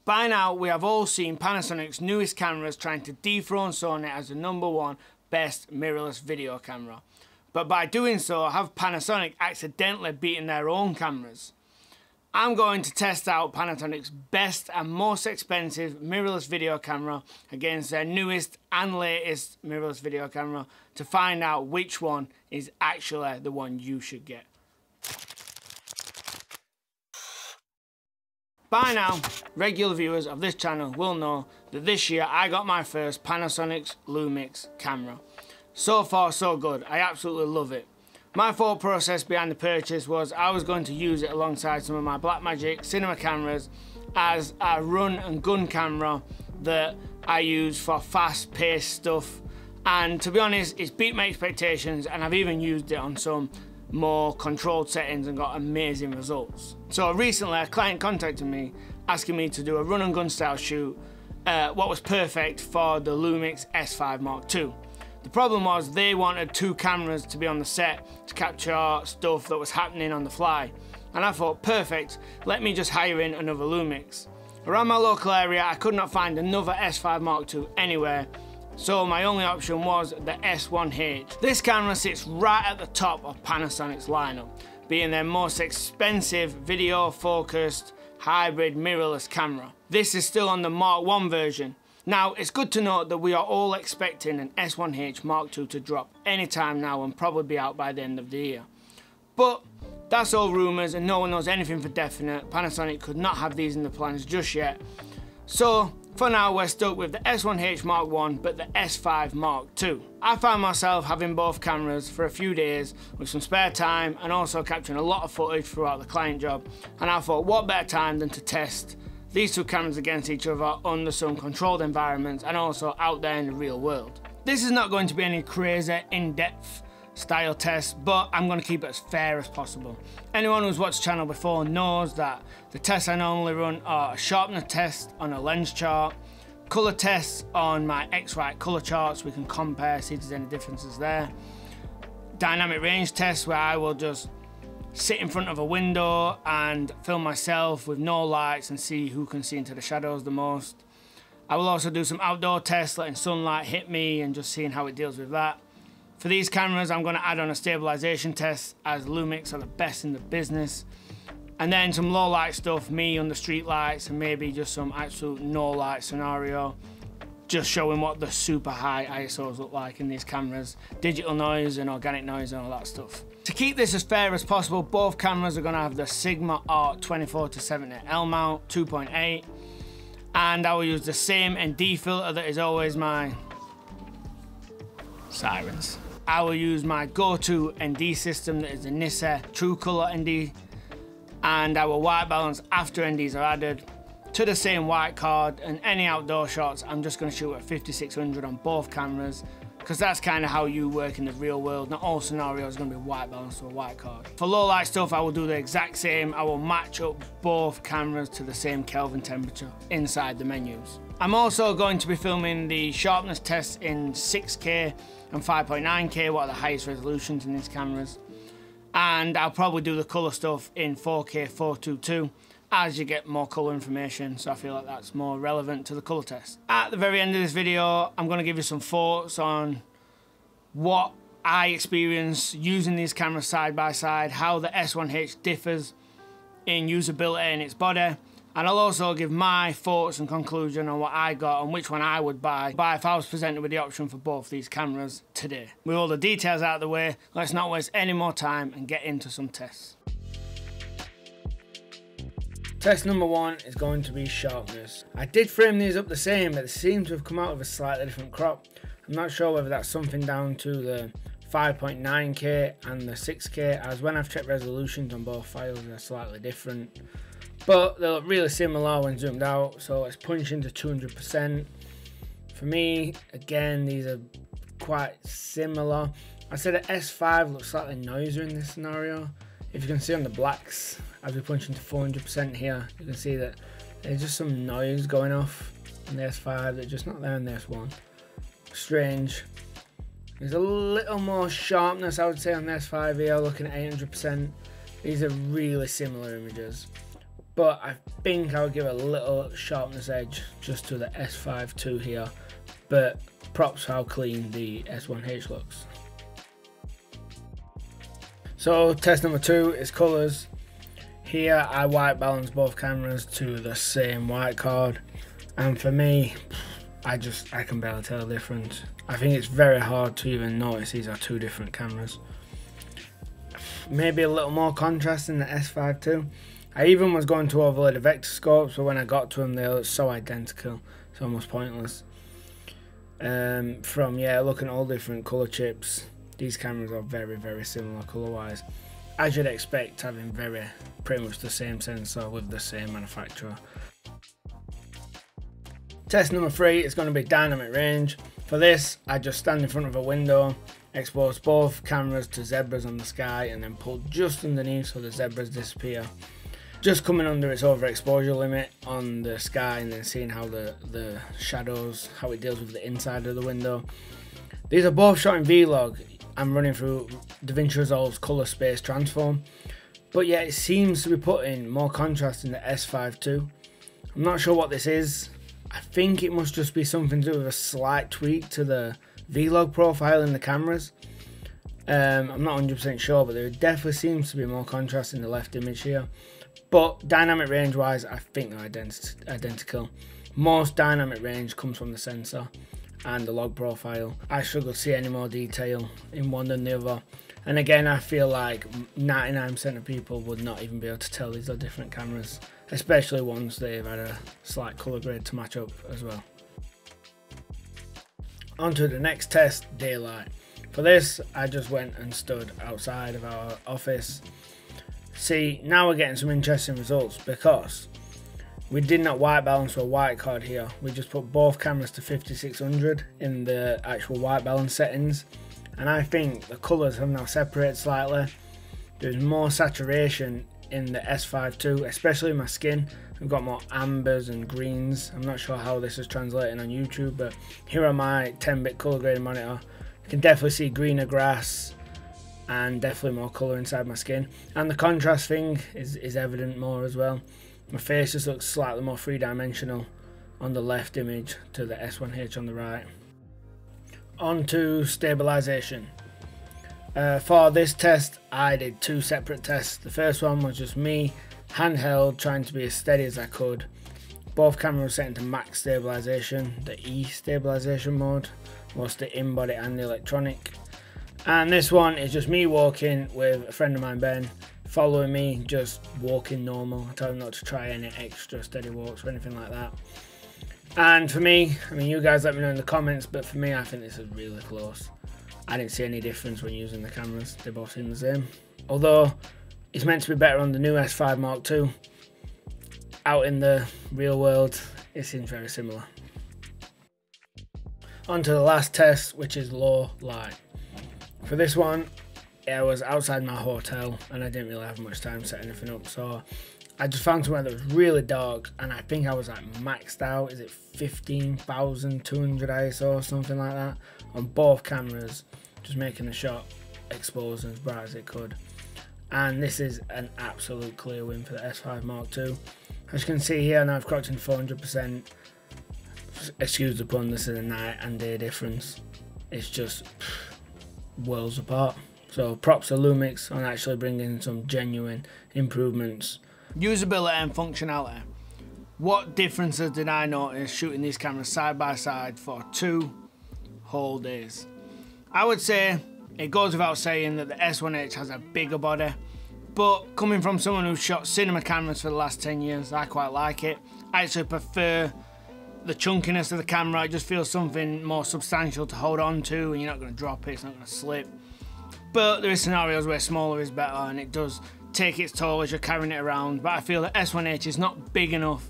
By now, we have all seen Panasonic's newest cameras trying to dethrone Sony as the #1 best mirrorless video camera. But by doing so, have Panasonic accidentally beaten their own cameras? I'm going to test out Panasonic's best and most expensive mirrorless video camera against their newest and latest mirrorless video camera to find out which one is actually the one you should get. By now, regular viewers of this channel will know that this year I got my first Panasonic Lumix camera. So far so good, I absolutely love it. My thought process behind the purchase was I was going to use it alongside some of my Blackmagic cinema cameras as a run and gun camera that I use for fast paced stuff, and to be honest it's beat my expectations, and I've even used it on some more controlled settings and got amazing results. So recently a client contacted me asking me to do a run and gun style shoot, what was perfect for the Lumix S5 Mark II. The problem was they wanted 2 cameras to be on the set to capture stuff that was happening on the fly, and I thought perfect, let me just hire in another Lumix. Around my local area I could not find another S5 Mark II anywhere, so my only option was the S1H. This camera sits right at the top of Panasonic's lineup, being their most expensive video focused hybrid mirrorless camera. This is still on the Mark I version. Now it's good to note that we are all expecting an S1H Mark II to drop anytime now and probably be out by the end of the year. But that's all rumours and no one knows anything for definite. Panasonic could not have these in the plans just yet. So for now we're stuck with the S1H Mark I but the S5 Mark II. I found myself having both cameras for a few days with some spare time and also capturing a lot of footage throughout the client job, and I thought what better time than to test these 2 cameras against each other under some controlled environments and also out there in the real world. This is not going to be any crazy in-depth style test, but I'm going to keep it as fair as possible. Anyone who's watched the channel before knows that the tests I normally run are a sharpness test on a lens chart, colour tests on my X-Right colour charts, we can compare, see if there's any differences there, dynamic range tests where I will just sit in front of a window and film myself with no lights and see who can see into the shadows the most. I will also do some outdoor tests, letting sunlight hit me and just seeing how it deals with that. For these cameras I'm going to add on a stabilization test, as Lumix are the best in the business. And then some low light stuff, me under street lights, and maybe just some absolute no light scenario, just showing what the super high ISOs look like in these cameras, digital noise and organic noise and all that stuff. To keep this as fair as possible, both cameras are going to have the Sigma Art 24-70 L mount 2.8, and I will use the same ND filter that is always my sirens. I will use my go-to ND system that is the Nisse True Color ND, and I will white balance after NDs are added to the same white card, and any outdoor shots I'm just going to shoot at 5600 on both cameras, because that's kind of how you work in the real world. Not all scenarios are going to be white balanced to a white card. For low light stuff I will do the exact same. I will match up both cameras to the same Kelvin temperature inside the menus. I'm also going to be filming the sharpness tests in 6K and 5.9K, what are the highest resolutions in these cameras. And I'll probably do the colour stuff in 4K 422 as you get more colour information, so I feel like that's more relevant to the colour test. At the very end of this video I'm going to give you some thoughts on what I experience using these cameras side by side, how the S1H differs in usability in its body, and I'll also give my thoughts and conclusion on what I got and which one I would buy if I was presented with the option for both these cameras today. With all the details out of the way, let's not waste any more time and get into some tests. Test number 1 is going to be sharpness. I did frame these up the same, but they seem to have come out with a slightly different crop. I'm not sure whether that's something down to the 5.9K and the 6K, as when I've checked resolutions on both files they're slightly different. But they look really similar when zoomed out, so let's punch into 200%. For me, again, these are quite similar. I said the S5 looks slightly noisier in this scenario. If you can see on the blacks, as we punch into 400% here, you can see that there's just some noise going off on the S5 that's just not there on the S1. Strange. There's a little more sharpness, I would say, on the S5 here, looking at 800%. These are really similar images. but I think I'll give a little sharpness edge just to the S5 II here, but props for how clean the S1H looks. So test number 2 is colours. Here I white balance both cameras to the same white card, and for me, I can barely tell the difference. I think it's very hard to even notice these are two different cameras. Maybe a little more contrast in the S5 II. I even was going to overlay the vector scopes, but when I got to them they looked so identical, it's almost pointless. From looking at all different colour chips, these cameras are very, very similar colour wise, as you'd expect, having pretty much the same sensor with the same manufacturer. Test number 3 is going to be dynamic range. For this, I just stand in front of a window, expose both cameras to zebras on the sky, and then pull just underneath so the zebras disappear. Just coming under its overexposure limit on the sky, and then seeing how the shadows, how it deals with the inside of the window. These are both shot in Vlog. I'm running through DaVinci Resolve's colour space transform, but yet it seems to be putting more contrast in the S5 II. I'm not sure what this is. I think it must just be something to do with a slight tweak to the Vlog profile in the cameras. I'm not 100% sure, but there definitely seems to be more contrast in the left image here. But dynamic range wise, I think they're identical. Most dynamic range comes from the sensor and the log profile. I struggle to see any more detail in one than the other. And again, I feel like 99% of people would not even be able to tell these are different cameras, especially once they've had a slight colour grade to match up as well. On to the next test, daylight. For this, I just went and stood outside of our office. See, now we're getting some interesting results because we did not white balance to a white card here. We just put both cameras to 5600 in the actual white balance settings. And I think the colours have now separated slightly. There's more saturation in the S5 II, especially in my skin. We've got more ambers and greens. I'm not sure how this is translating on YouTube, but here on my 10-bit colour graded monitor, you can definitely see greener grass and definitely more colour inside my skin. And the contrast thing is evident more as well. My face just looks slightly more three-dimensional on the left image to the S1H on the right. On to stabilization. For this test, I did 2 separate tests. The first one was just me, handheld, trying to be as steady as I could. Both cameras were set into max stabilization, the E stabilization mode, was the in-body and the electronic. And this one is just me walking with a friend of mine, Ben, following me, just walking normal. I told him not to try any extra steady walks or anything like that. And for me, I mean, you guys let me know in the comments, but for me, I think this is really close. I didn't see any difference when using the cameras. They both seem the same. Although, it's meant to be better on the new S5 Mark II. Out in the real world, it seems very similar. On to the last test, which is low light. For this one, I was outside my hotel, and I didn't really have much time to set anything up, so I just found somewhere that was really dark, and I think I was like maxed out. Is it 15,200 ISO or something like that on both cameras, just making the shot exposed as bright as it could. And this is an absolute clear win for the S5 Mark II. As you can see here, now I've clocked in 400%. Excuse the pun, this is a night and day difference. It's just worlds apart. So props to Lumix on actually bringing some genuine improvements. Usability and functionality. What differences did I notice shooting these cameras side by side for 2 whole days? I would say it goes without saying that the S1H has a bigger body, but coming from someone who's shot cinema cameras for the last 10 years, I quite like it. I actually prefer the chunkiness of the camera. It just feels something more substantial to hold on to, and you're not going to drop it, it's not going to slip. But there are scenarios where smaller is better, and it does take its toll as you're carrying it around, but I feel that S1H is not big enough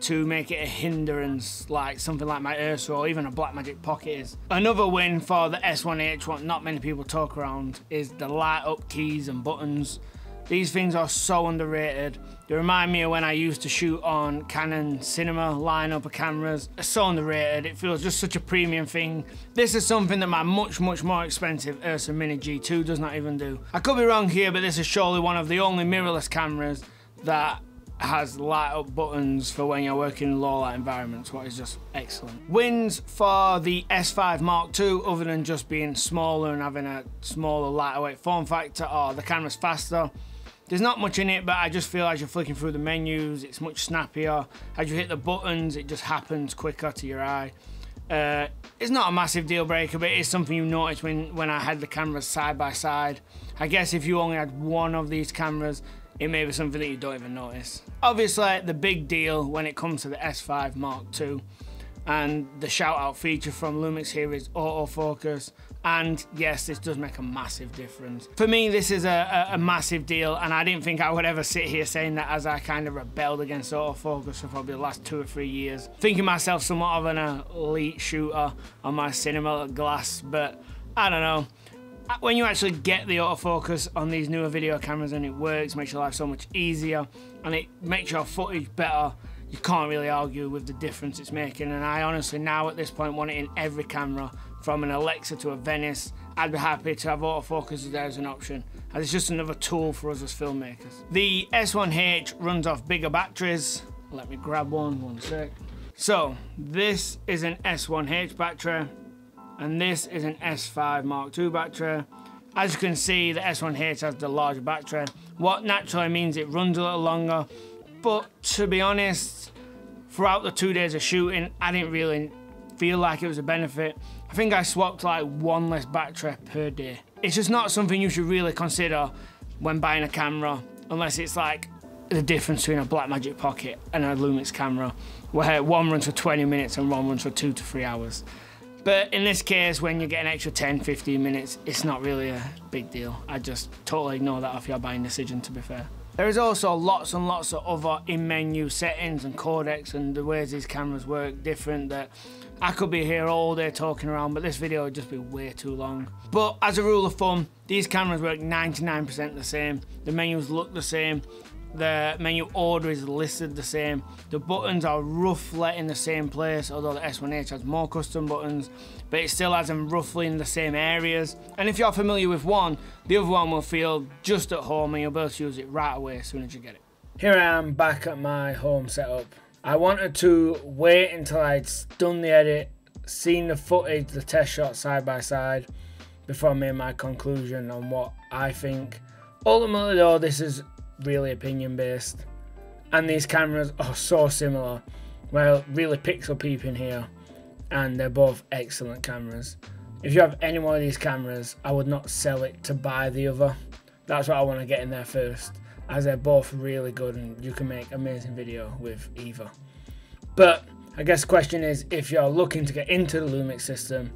to make it a hindrance like something like my Ursa or even a Blackmagic Pocket is. Another win for the S1H, what not many people talk around, is the light up keys and buttons. These things are so underrated. They remind me of when I used to shoot on Canon cinema lineup of cameras. It's so underrated, it feels just such a premium thing. This is something that my much more expensive Ursa Mini G2 does not even do. I could be wrong here, but this is surely one of the only mirrorless cameras that has light up buttons for when you're working in low light environments, what is just excellent. Wins for the S5 Mark II, other than just being smaller and having a smaller, lighter weight form factor, or the camera's faster. There's not much in it, but I just feel as you're flicking through the menus, it's much snappier. As you hit the buttons, it just happens quicker to your eye. It's not a massive deal breaker, but it is something you notice when I had the cameras side by side. I guess if you only had one of these cameras, it may be something that you don't even notice. Obviously, the big deal when it comes to the S5 Mark II, and the shout out feature from Lumix here is autofocus. And yes, this does make a massive difference. For me, this is a massive deal, and I didn't think I would ever sit here saying that, as I kind of rebelled against autofocus for probably the last 2 or 3 years. Thinking myself somewhat of an elite shooter on my cinema glass, but I don't know. When you actually get the autofocus on these newer video cameras and it works, makes your life so much easier, and it makes your footage better, you can't really argue with the difference it's making. And I honestly now at this point want it in every camera, from an Alexa to a Venice. I'd be happy to have autofocus there as an option, and it's just another tool for us as filmmakers. The S1H runs off bigger batteries. Let me grab one sec. So this is an S1H battery, and this is an S5 Mark II battery. As you can see, the S1H has the larger battery, what naturally means it runs a little longer. But to be honest, throughout the 2 days of shooting, I didn't really feel like it was a benefit. I think I swapped like 1 less battery per day. It's just not something you should really consider when buying a camera, unless it's like the difference between a Blackmagic Pocket and a Lumix camera, where one runs for 20 minutes and one runs for 2 to 3 hours. But in this case, when you get an extra 10-15 minutes, it's not really a big deal. I just totally ignore that off your buying decision, to be fair. There is also lots and lots of other in-menu settings and codecs and the ways these cameras work different that I could be here all day talking around, but this video would just be way too long. But as a rule of thumb, these cameras work 99% the same. The menus look the same. The menu order is listed the same. The buttons are roughly in the same place, although the S1H has more custom buttons, but it still has them roughly in the same areas. And if you're familiar with one, the other one will feel just at home and you'll be able to use it right away as soon as you get it. Here I am back at my home setup. I wanted to wait until I'd done the edit, seen the footage, the test shots side by side, before I made my conclusion on what I think. Ultimately though, this is really opinion based, and these cameras are so similar. Well, really pixel peeping here, and they're both excellent cameras. If you have any one of these cameras, I would not sell it to buy the other. That's what I want to get in there first, as they're both really good and you can make amazing video with either. But I guess the question is, if you're looking to get into the Lumix system,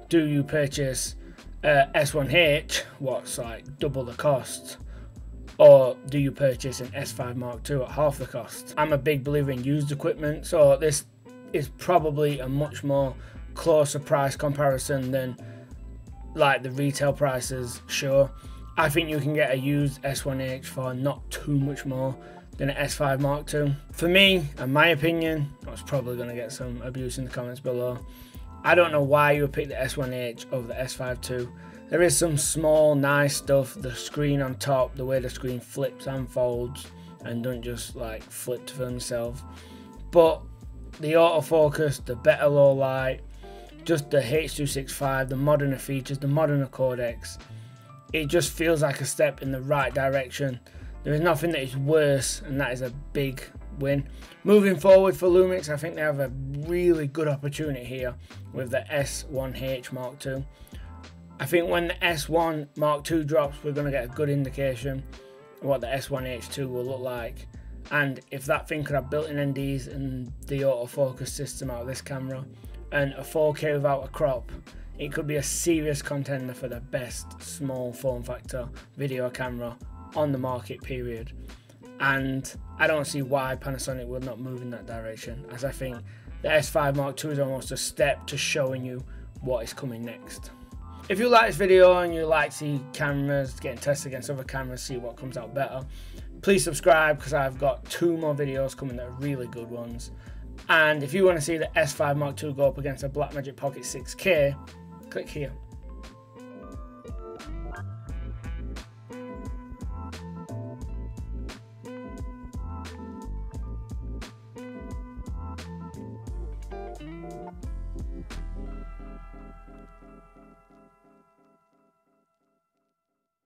do you purchase S1H, what's like double the cost, or do you purchase an S5 Mark II at half the cost? I'm a big believer in used equipment, so this is probably a much more closer price comparison than like the retail prices show. I think you can get a used S1H for not too much more than an S5 Mark II. For me, in my opinion, I was probably going to get some abuse in the comments below. I don't know why you would pick the S1H over the S5 II. There is some small nice stuff, the screen on top, the way the screen flips and folds and don't just like flip to film yourself. But the autofocus, the better low light, just the H.265, the moderner features, the moderner codecs, it just feels like a step in the right direction. There is nothing that is worse, and that is a big win. Moving forward for Lumix, I think they have a really good opportunity here with the S1H Mark II. I think when the S1 Mark II drops, we're going to get a good indication of what the S1H2 will look like. And if that thing could have built-in NDs and the autofocus system out of this camera, and a 4K without a crop, it could be a serious contender for the best small form factor video camera on the market, period. And I don't see why Panasonic will not move in that direction, as I think the S5 Mark II is almost a step to showing you what is coming next. If you like this video and you like to see cameras getting tested against other cameras, see what comes out better, please subscribe, because I've got 2 more videos coming that are really good ones. And if you want to see the S5 Mark II go up against a Blackmagic Pocket 6K, click here.